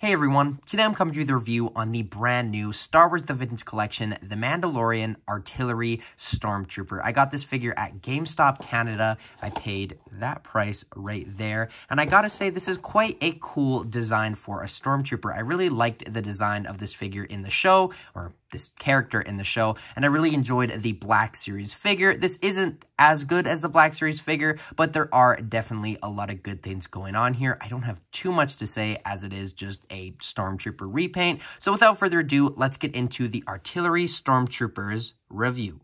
Hey everyone, today I'm coming to you with a review on the brand new Star Wars The Vintage Collection, The Mandalorian Artillery Stormtrooper. I got this figure at GameStop Canada. I paid that price right there. And I gotta say, this is quite a cool design for a Stormtrooper. I really liked the design of this figure in the show, or this character in the show, and I really enjoyed the Black Series figure. This isn't as good as the Black Series figure, but there are definitely a lot of good things going on here. I don't have too much to say as it is just a Stormtrooper repaint. So without further ado, let's get into the Artillery Stormtroopers review.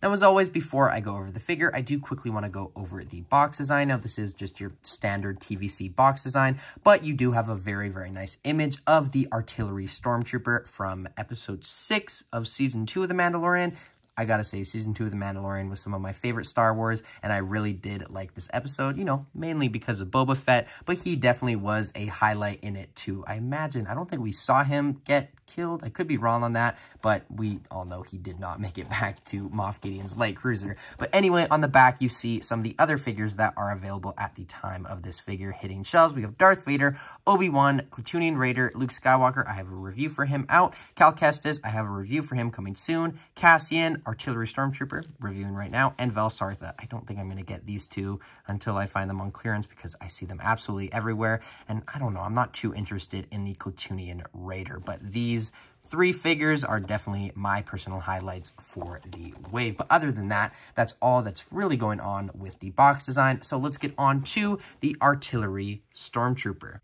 Now, as always, before I go over the figure, I do quickly want to go over the box design. Now, this is just your standard TVC box design, but you do have a very, very nice image of the Artillery Stormtrooper from Episode 6 of Season 2 of The Mandalorian. I gotta say, Season 2 of The Mandalorian was some of my favorite Star Wars, and I really did like this episode, you know, mainly because of Boba Fett, but he definitely was a highlight in it too. I don't think we saw him get killed. I could be wrong on that, but we all know he did not make it back to Moff Gideon's light cruiser. But anyway, on the back, you see some of the other figures that are available at the time of this figure hitting shelves. We have Darth Vader, Obi-Wan, Klatooinian Raider, Luke Skywalker. I have a review for him out. Cal Kestis, I have a review for him coming soon. Cassian, Artillery Stormtrooper, reviewing right now, and Vel Sartha. I don't think I'm going to get these two until I find them on clearance because I see them absolutely everywhere, and I don't know, I'm not too interested in the Klatooinian Raider, but these three figures are definitely my personal highlights for the wave. But other than that, that's all that's really going on with the box design. So let's get on to the Artillery Stormtrooper.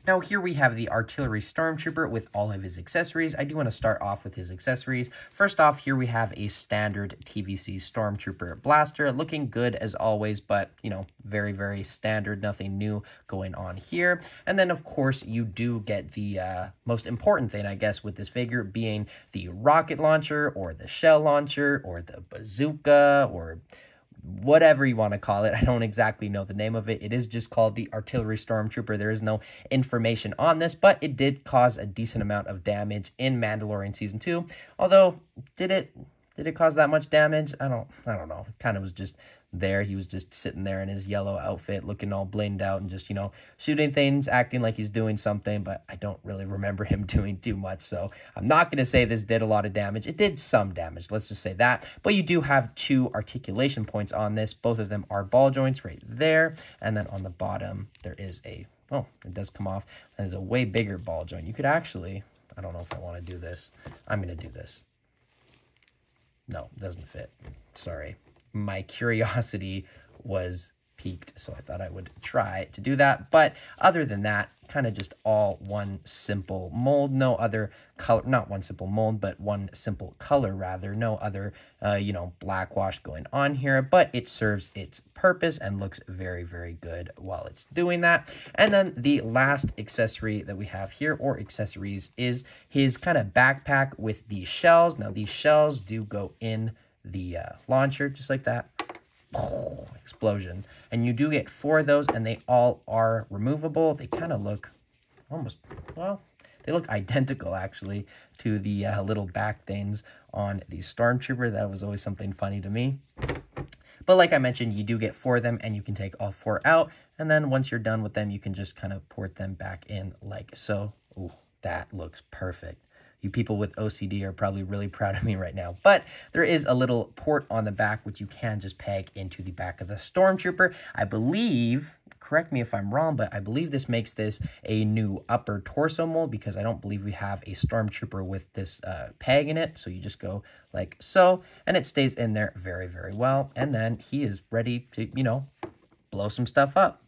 Now, here we have the Artillery Stormtrooper with all of his accessories. I do want to start off with his accessories. First off, here we have a standard TVC Stormtrooper blaster, looking good as always, but, you know, very, very standard, nothing new going on here. And then, of course, you do get the most important thing, I guess, with this figure being the rocket launcher, or the shell launcher, or the bazooka, or whatever you want to call it. I don't exactly know the name of it. It is just called the Artillery Stormtrooper. There is no information on this, but it did cause a decent amount of damage in Mandalorian Season 2. Although, did it cause that much damage? I don't know. It kind of was just there. He was just sitting there in his yellow outfit, looking all blamed out and just, you know, shooting things, acting like he's doing something, but I don't really remember him doing too much, so I'm not going to say this did a lot of damage. It did some damage, let's just say that, but you do have two articulation points on this. Both of them are ball joints right there, and then on the bottom, there is a, oh, it does come off, and there's a way bigger ball joint. You could actually, I don't know if I want to do this. I'm going to do this. No, it doesn't fit. Sorry. My curiosity was piqued, so I thought I would try to do that. But other than that, kind of just all one simple mold, no other color, not one simple mold, but one simple color rather, no other, you know, black wash going on here, but it serves its purpose and looks very, very good while it's doing that. And then the last accessory that we have here, or accessories, is his kind of backpack with these shells. Now, these shells do go in the launcher, just like that. Explosion. And you do get 4 of those, and they all are removable. They kind of look almost, well, they look identical, actually, to the little back things on the Stormtrooper. That was always something funny to me. But like I mentioned, you do get 4 of them, and you can take all 4 out. And then once you're done with them, you can just kind of port them back in like so. Ooh, that looks perfect. You people with OCD are probably really proud of me right now. But there is a little port on the back, which you can just peg into the back of the Stormtrooper. I believe, correct me if I'm wrong, but I believe this makes this a new upper torso mold, because I don't believe we have a Stormtrooper with this peg in it. So you just go like so, and it stays in there very, very well. And then he is ready to, you know, blow some stuff up.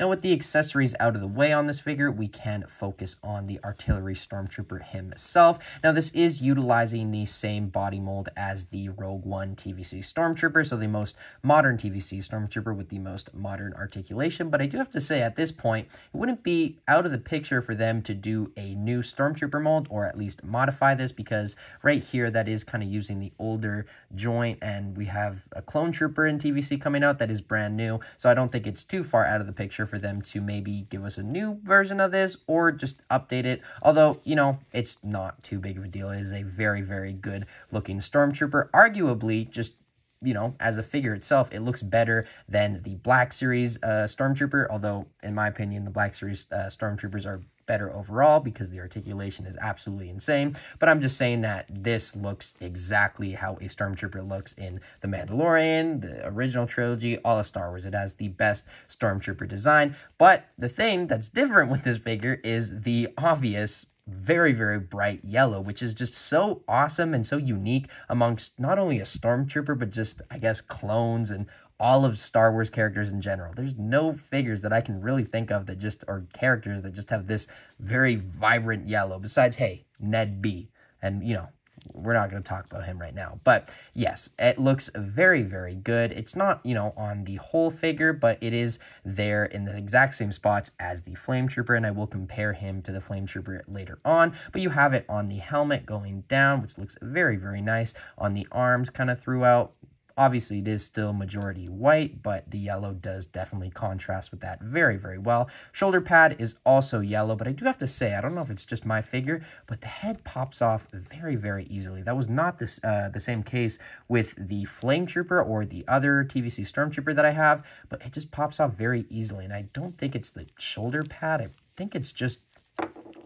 Now, with the accessories out of the way on this figure, we can focus on the Artillery Stormtrooper himself. Now, this is utilizing the same body mold as the Rogue One TVC Stormtrooper, so the most modern TVC Stormtrooper with the most modern articulation. But I do have to say, at this point, it wouldn't be out of the picture for them to do a new Stormtrooper mold, or at least modify this, because right here, that is kind of using the older joint, and we have a Clone Trooper in TVC coming out that is brand new, so I don't think it's too far out of the picture for them to maybe give us a new version of this, or just update it. Although, you know, it's not too big of a deal. It is a very, very good looking Stormtrooper. Arguably, just you know, as a figure itself, it looks better than the Black Series Stormtrooper, although, in my opinion, the Black Series Stormtroopers are better overall because the articulation is absolutely insane. But I'm just saying that this looks exactly how a Stormtrooper looks in The Mandalorian, the original trilogy, all of Star Wars. It has the best Stormtrooper design. But the thing that's different with this figure is the obvious very, very bright yellow, which is just so awesome and so unique amongst not only a Stormtrooper, but just, I guess, clones and all of Star Wars characters in general. There's no figures that I can really think of that just, or characters that just have this very vibrant yellow, besides, hey, Ned B. And, you know, we're not going to talk about him right now. But, yes, it looks very, very good. It's not, you know, on the whole figure, but it is there in the exact same spots as the Flame Trooper, and I will compare him to the Flame Trooper later on. But you have it on the helmet going down, which looks very, very nice. On the arms kind of throughout. Obviously, it is still majority white, but the yellow does definitely contrast with that very, very well. Shoulder pad is also yellow, but I do have to say, I don't know if it's just my figure, but the head pops off very, very easily. That was not this, the same case with the Flame Trooper or the other TVC Stormtrooper that I have, but it just pops off very easily, and I don't think it's the shoulder pad. I think it's just,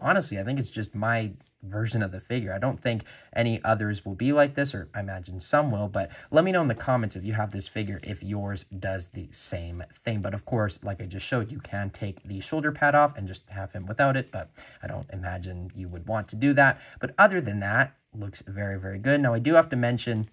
honestly, I think it's just my version of the figure. I don't think any others will be like this, or I imagine some will, but let me know in the comments if you have this figure, if yours does the same thing. But of course, like I just showed, you can take the shoulder pad off and just have him without it, but I don't imagine you would want to do that. But other than that, looks very, very good. Now, I do have to mention,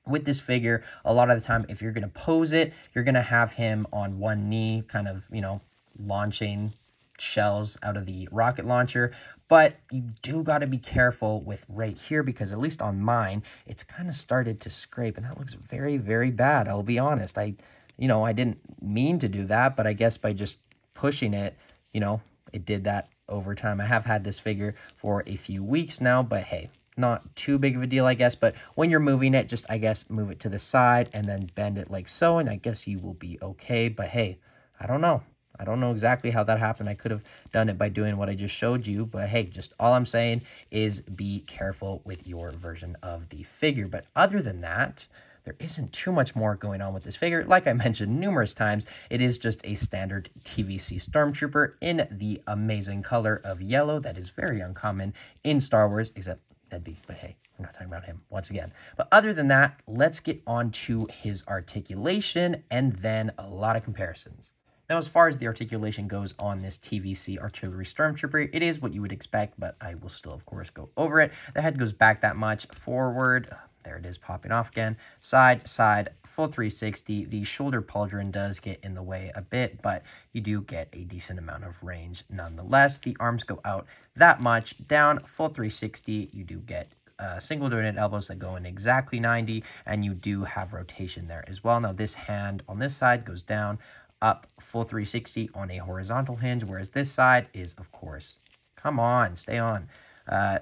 with this figure, a lot of the time, if you're going to pose it, you're going to have him on one knee, kind of, you know, launching shells out of the rocket launcher. But you do got to be careful with right here, because at least on mine, it's kind of started to scrape, and that looks very, very bad. I'll be honest. I didn't mean to do that, but I guess by just pushing it, you know, it did that over time. I have had this figure for a few weeks now, but hey, not too big of a deal, I guess. But when you're moving it, just, I guess, move it to the side and then bend it like so, and I guess you will be okay. But hey, I don't know. I don't know exactly how that happened. I could have done it by doing what I just showed you. But hey, just all I'm saying is be careful with your version of the figure. But other than that, there isn't too much more going on with this figure. Like I mentioned numerous times, it is just a standard TVC Stormtrooper in the amazing color of yellow. That is very uncommon in Star Wars, except Ned B. But hey, we're not talking about him once again. But other than that, let's get on to his articulation and then a lot of comparisons. Now, as far as the articulation goes on this TVC Artillery Stormtrooper, it is what you would expect, but I will still, of course, go over it. The head goes back that much, forward, there it is popping off again, side, side, full 360. The shoulder pauldron does get in the way a bit, but you do get a decent amount of range nonetheless. The arms go out that much, down, full 360. You do get single jointed elbows that go in exactly 90, and you do have rotation there as well. Now, this hand on this side goes down, up, full 360 on a horizontal hinge, whereas this side is, of course, come on, stay on,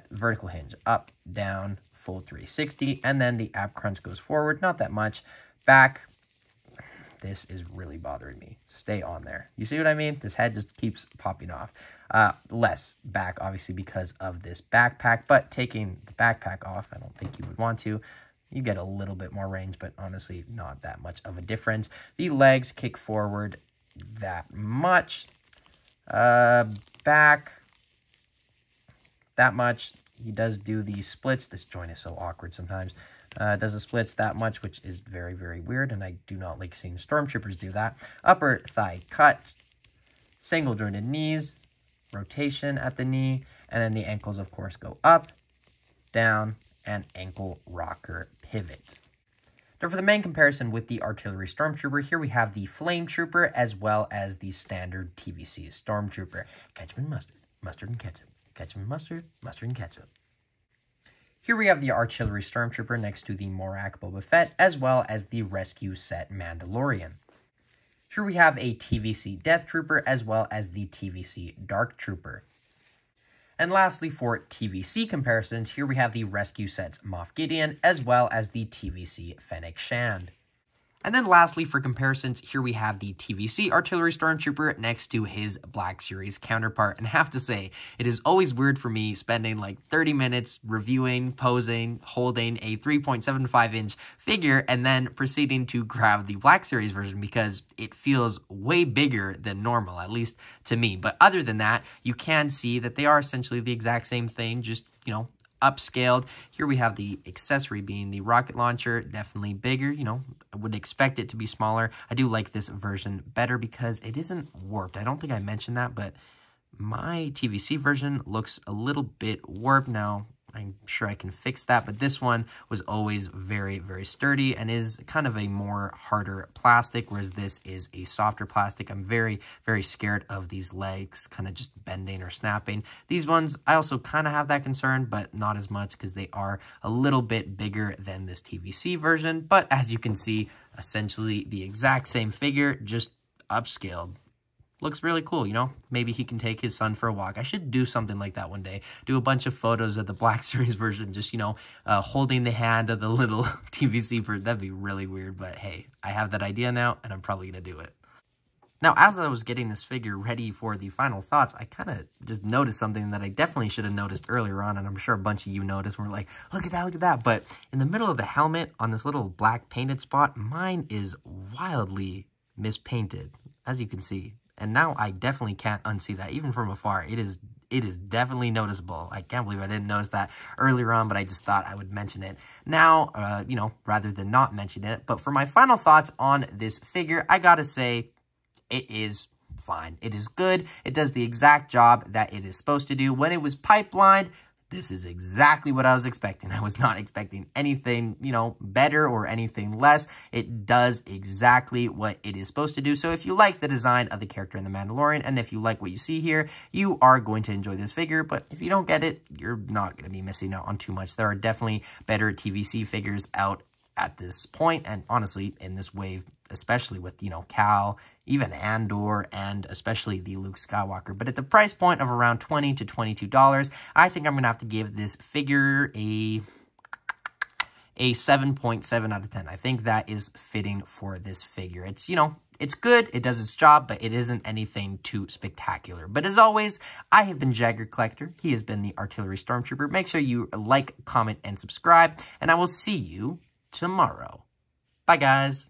vertical hinge, up, down, full 360, and then the ab crunch goes forward, not that much, back. This is really bothering me. Stay on there. You see what I mean? This head just keeps popping off. Less back, obviously, because of this backpack, but taking the backpack off, I don't think you would want to. You get a little bit more range, but honestly, not that much of a difference. The legs kick forward that much. Back that much. He does do the splits. This joint is so awkward sometimes. Does the splits that much, which is very, very weird, and I do not like seeing Stormtroopers do that. Upper thigh cut. Single jointed knees. Rotation at the knee. And then the ankles, of course, go up, down, and ankle rocker pivot. Now, for the main comparison with the Artillery Stormtrooper, here we have the Flame Trooper as well as the standard TVC Stormtrooper. Ketchup and mustard, mustard and ketchup, ketchup and mustard, mustard and ketchup. Here we have the Artillery Stormtrooper next to the Morak Boba Fett as well as the Rescue Set Mandalorian. Here we have a TVC Death Trooper as well as the TVC Dark Trooper. And lastly, for TVC comparisons, here we have the Rescue Sets Moff Gideon, as well as the TVC Fennec Shand. And then lastly, for comparisons, here we have the TVC Artillery Stormtrooper next to his Black Series counterpart. And I have to say, it is always weird for me spending like 30 minutes reviewing, posing, holding a 3.75-inch figure, and then proceeding to grab the Black Series version because it feels way bigger than normal, at least to me. But other than that, you can see that they are essentially the exact same thing, just, you know, upscaled. Here we have the accessory being the rocket launcher, definitely bigger. You know, I would expect it to be smaller. I do like this version better because it isn't warped. I don't think I mentioned that, but my TVC version looks a little bit warped now. I'm sure I can fix that, but this one was always very, very sturdy and is kind of a more harder plastic, whereas this is a softer plastic. I'm very, very scared of these legs kind of just bending or snapping. These ones, I also kind of have that concern, but not as much because they are a little bit bigger than this TVC version. But as you can see, essentially the exact same figure, just upscaled. Looks really cool, you know? Maybe he can take his son for a walk. I should do something like that one day. Do a bunch of photos of the Black Series version, just, you know, holding the hand of the little TVC version. That'd be really weird, but hey, I have that idea now, and I'm probably going to do it. Now, as I was getting this figure ready for the final thoughts, I kind of just noticed something that I definitely should have noticed earlier on, and I'm sure a bunch of you noticed. We're like, look at that, look at that. But in the middle of the helmet, on this little black painted spot, mine is wildly mispainted, as you can see. And now I definitely can't unsee that, even from afar. It is definitely noticeable. I can't believe I didn't notice that earlier on, but I just thought I would mention it now, you know, rather than not mention it. But for my final thoughts on this figure, I gotta say, it is fine. It is good. It does the exact job that it is supposed to do. When it was pipelined, this is exactly what I was expecting. I was not expecting anything, you know, better or anything less. It does exactly what it is supposed to do. So if you like the design of the character in The Mandalorian, and if you like what you see here, you are going to enjoy this figure. But if you don't get it, you're not going to be missing out on too much. There are definitely better TVC figures out at this point, and honestly, in this wave, especially with, you know, Cal, even Andor, and especially the Luke Skywalker. But at the price point of around $20 to $22, I think I'm going to have to give this figure a 7.7 out of 10. I think that is fitting for this figure. It's, you know, it's good, it does its job, but it isn't anything too spectacular. But as always, I have been Jagger Collector. He has been the Artillery Stormtrooper. Make sure you like, comment, and subscribe, and I will see you tomorrow. Bye, guys.